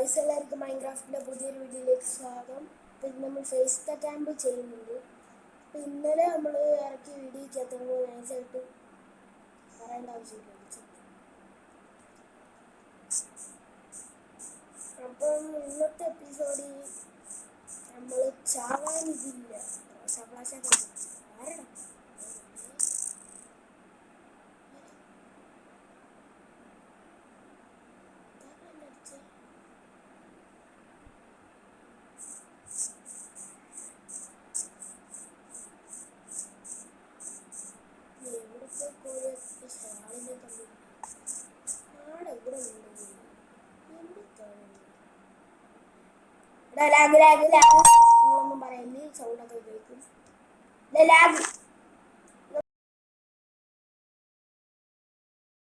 Guys എല്ലാവർക്കും മൈൻക്രാഫ്റ്റിൻ്റെ പുതിയൊരു വീഡിയോയിലേക്ക് സ്വാഗതം. പിന്നെ നമ്മൾ ഫേസ് ദ ക്യാമ്പ് ചെയ്യുന്നുണ്ട്. അപ്പം ഇന്നലെ നമ്മൾ ഇറക്കിയ വീഡിയോയ്ക്കകത്ത് നമ്മൾ നൈസായിട്ട് പറയേണ്ട ആവശ്യമില്ല. അപ്പം ഇന്നത്തെ എപ്പിസോഡിൽ നമ്മൾ ചാവാനിതില്ല. ആരണം നിങ്ങളൊന്നും പറയല്ലേ, സൗണ്ടൊക്കെ ഉപയോഗിക്കും. ലാഗ്